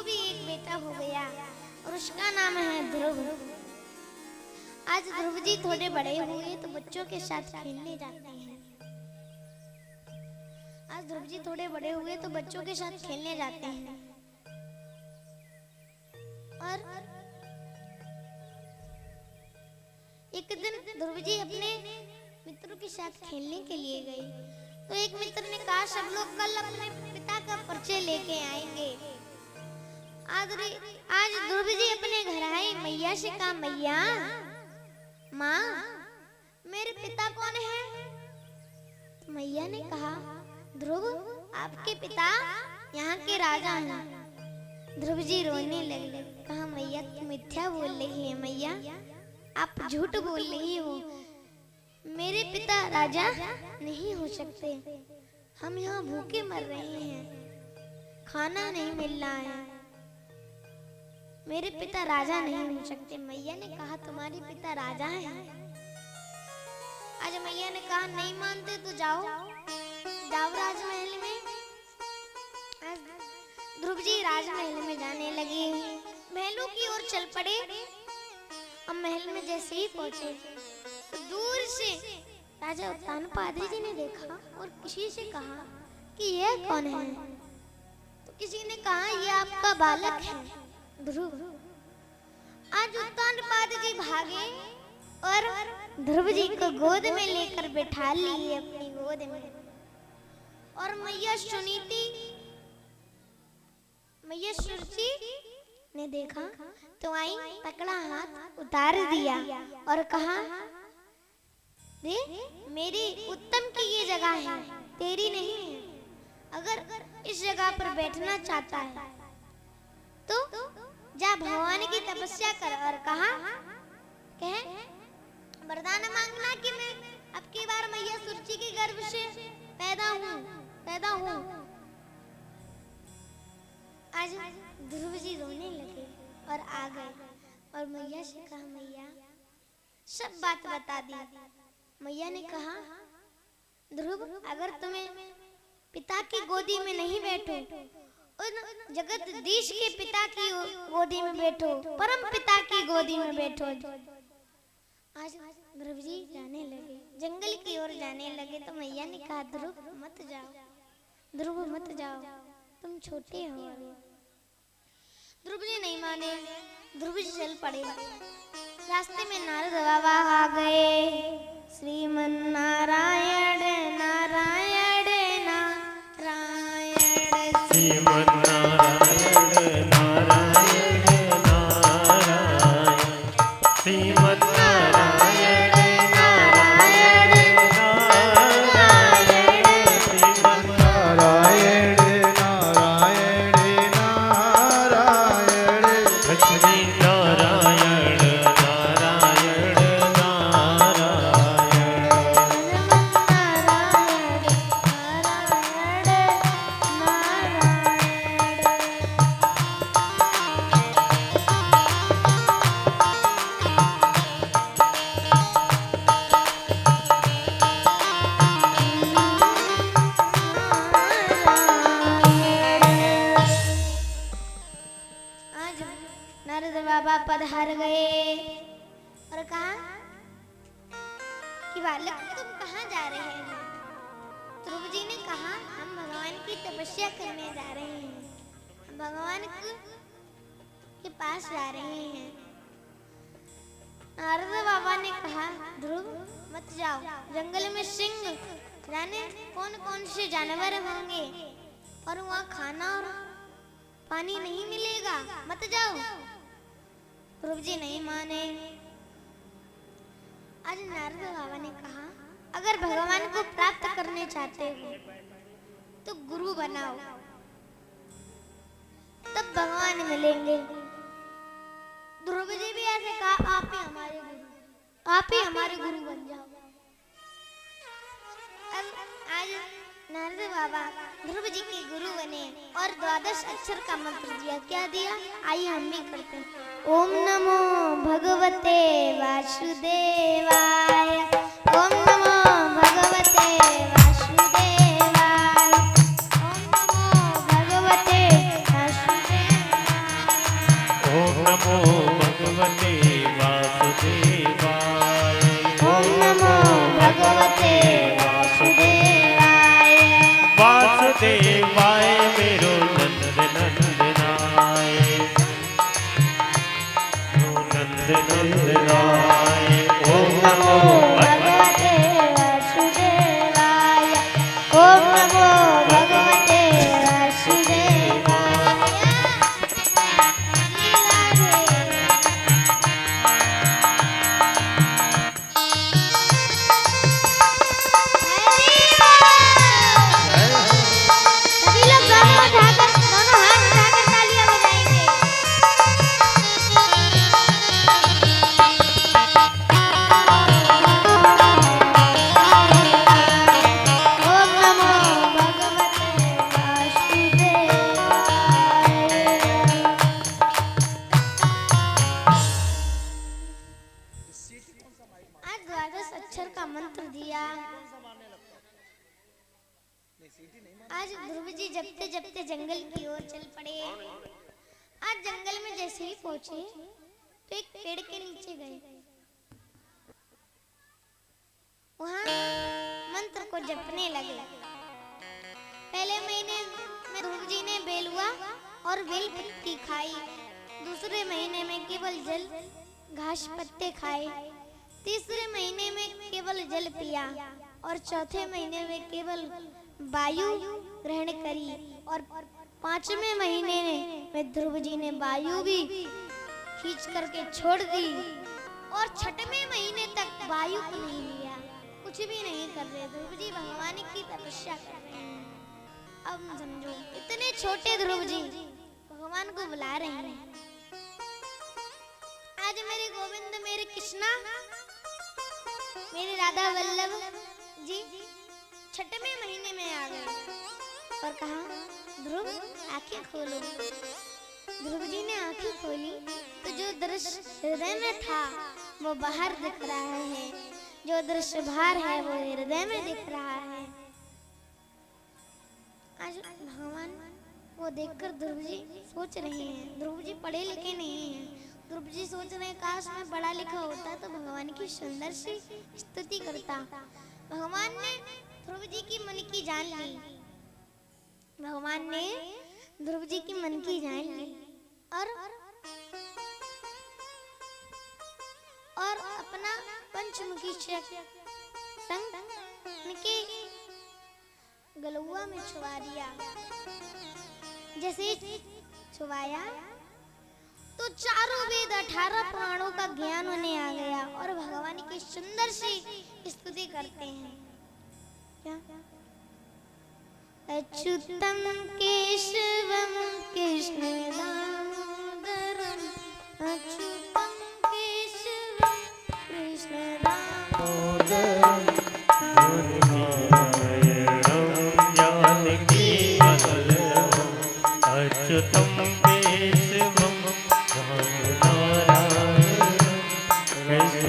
को भी एक बेटा हो गया और उसका नाम है ध्रुव। आज ध्रुव जी थोड़े बड़े हुए तो बच्चों के साथ खेलने जाते हैं। आज ध्रुव जी थोड़े बड़े हुए तो बच्चों के साथ खेलने जाते हैं और एक दिन ध्रुव जी अपने मित्रों के साथ खेलने के लिए गए तो एक मित्र ने कहा सब लोग कल अपने पिता का परिचय लेके आएंगे। आज ध्रुव जी अपने घर आए, मैया से कहा मैया माँ मेरे पिता कौन है? तो मैया ने कहा ध्रुव आपके पिता यहाँ के राजा हैं। ध्रुव जी रोने लगे, कहा मैया तुम मिथ्या बोल रही है, मैया आप झूठ बोल रही हो, मेरे पिता राजा नहीं हो सकते, हम यहाँ भूखे मर रहे हैं, खाना नहीं मिल रहा है, मेरे पिता राजा नहीं हो सकते। मैया ने कहा तुम्हारे पिता राजा हैं। आज मैया ने कहा नहीं मानते तो जाओ जाओ राजमहल में। आज ध्रुव जी राजमहल में जाने लगे, महलों की ओर चल पड़े। अब महल में जैसे ही पहुंचे तो दूर से राजा उत्तानपाद जी ने देखा और किसी से कहा कि यह कौन है? तो किसी ने कहा यह आपका बालक है ध्रुव। आज उत्तानपाद जी भागे और ध्रुव जी को गोद में लेकर बैठा लिए अपनी गोद में। और मैया सुरती ने देखा तो आई, पकड़ा हाथ उतार दिया और कहा रे मेरी उत्तम की ये जगह है, तेरी नहीं है, अगर इस जगह पर बैठना चाहता है तो जा भगवान की तपस्या कर। और कहा कहे वरदान मांगना कि मैं अब की बार मैया सुरची के गर्भ से पैदा हूँ। आज ध्रुव जी रोने लगे और आ गए और मैया से कहा मैया सब बात बता दी। मैया ने कहा ध्रुव अगर तुम्हें पिता की गोदी में नहीं बैठो, उन जगदीश के पिता की गोदी में बैठो, परम पिता की गोदी में बैठो। आज ध्रुव जी जाने लगे, जंगल की ओर जाने लगे तो मैया ने कहा ध्रुव मत जाओ, तुम छोटे हो। ध्रुव जी नहीं माने, ध्रुव जी चल पड़े। रास्ते में नारद बाबा आ गए। श्रीमन नारायण नारायण नारायण, श्रीमन नारायण नारायण नारायण, श्रीमन नारायण नारायण नारायण, श्रीमन नारायण नारायण नारायण, लक्ष्मी नारायण नारायण नारद बाबा पधार गए और कहा कि बालक तुम कहाँ जा रहे हैं? ध्रुव जी ने कहा हम भगवान की तपस्या करने जा रहे हैं, हम भगवान के पास जा रहे हैं। नारद बाबा ने कहा ध्रुव मत जाओ, जंगल में सिंह जाने कौन कौन से जानवर होंगे और वहाँ खाना और पानी नहीं मिलेगा, मत जाओ। ध्रुव जी नहीं माने। आज नारद बाबा ने कहा अगर भगवान को प्राप्त करने चाहते हो तो गुरु बनाओ, तब भगवान मिलेंगे। ध्रुव जी भी ऐसे कहा आप ही हमारे गुरु बन जाओ। आज नारद बाबा ध्रुव जी के गुरु बने और 12 अक्षर का मंत्र दिया। क्या दिया? आइए हम भी करते हैं। ओम नमो भगवते वासुदेवाय, ओम नमो भगवते वासुदेवाय, ओम नमो भगवते वासुदेवाय। नमो भगवते वासुदेवाय ओम नमो भगवते वासुदेवाय वासुदेवाय मेरो नंद नंदनाय नंद नंदनाय ओम नमो भगवते वासुदेवाय ओम नमो भगवते वासुदेवाय सभी लोग दोनों हाथ उठाकर तालियां बजाएंगे। ओम नमो भगवते वासुदेवाय। आज द्वादश अक्षर का मंत्र दिया। आज ध्रुव जी जपते जपते जंगल की ओर चल पड़े। आज जंगल में जैसे ही पहुंचे तो एक पेड़ के नीचे गए। वहां मंत्र को जपने लगे। पहले महीने में ध्रुव जी ने बेलुआ और बेल पत्ती खाई। दूसरे महीने में केवल जल घास पत्ते खाए। तीसरे महीने में केवल जल पिया और चौथे महीने में केवल वायु ग्रहण करी और पांचवें महीने में ध्रुव जी ने वायु भी खींच करके छोड़ दी और छठवें महीने तक वायु को नहीं लिया। कुछ भी नहीं कर रहे। ध्रुव जी भगवान की तपस्या कर रहे हैं। अब समझो इतने छोटे ध्रुव जी भगवान को बुला रहे हैं। आज मेरे गोविंद मेरे कृष्णा मेरे राधा वल्लभ जी छठवें महीने में आ गए और कहा ध्रुव आंखें खोलो। ध्रुव जी ने आंखें खोली तो जो दृश्य हृदय में था वो बाहर दिख रहा है। जो दृश्य बाहर है वो हृदय में दिख रहा है। आज भगवान को देखकर ध्रुव जी सोच रहे हैं। ध्रुव जी पढ़े लिखे नहीं हैं। ध्रुव जी सोच रहे हैं काश मैं पढ़ा लिखा होता तो भगवान की सुंदर सी स्तुति करता। भगवान ने ध्रुव जी की मन की जान ली। भगवान ने ध्रुव जी की मन की जान ली और अपना पंचमुखी संग उनके गलुआ में छुआ दिया। जैसे छुआया तो चारों वेद 18 पुराणों का ज्ञान उन्हें आ गया और भगवान की सुंदर सी स्तुति करते हैं। क्या अच्युतम केशवम कृष्ण दामोदरम अच्युतम केशवम कृष्ण दामोदरम जानकी वल्लभम अच्युतम केशवम राम नारायणं कृष्ण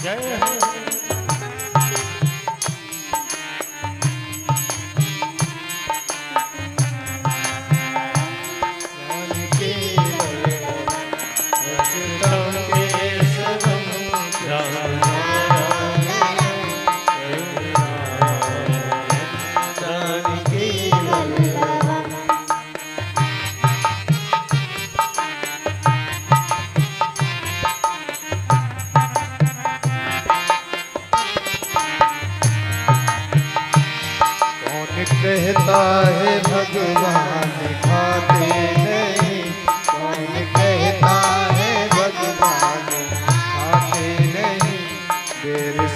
जय हो कहता है भगवान खाते नहीं। कौन कहता है भगवान खाते नहीं। देर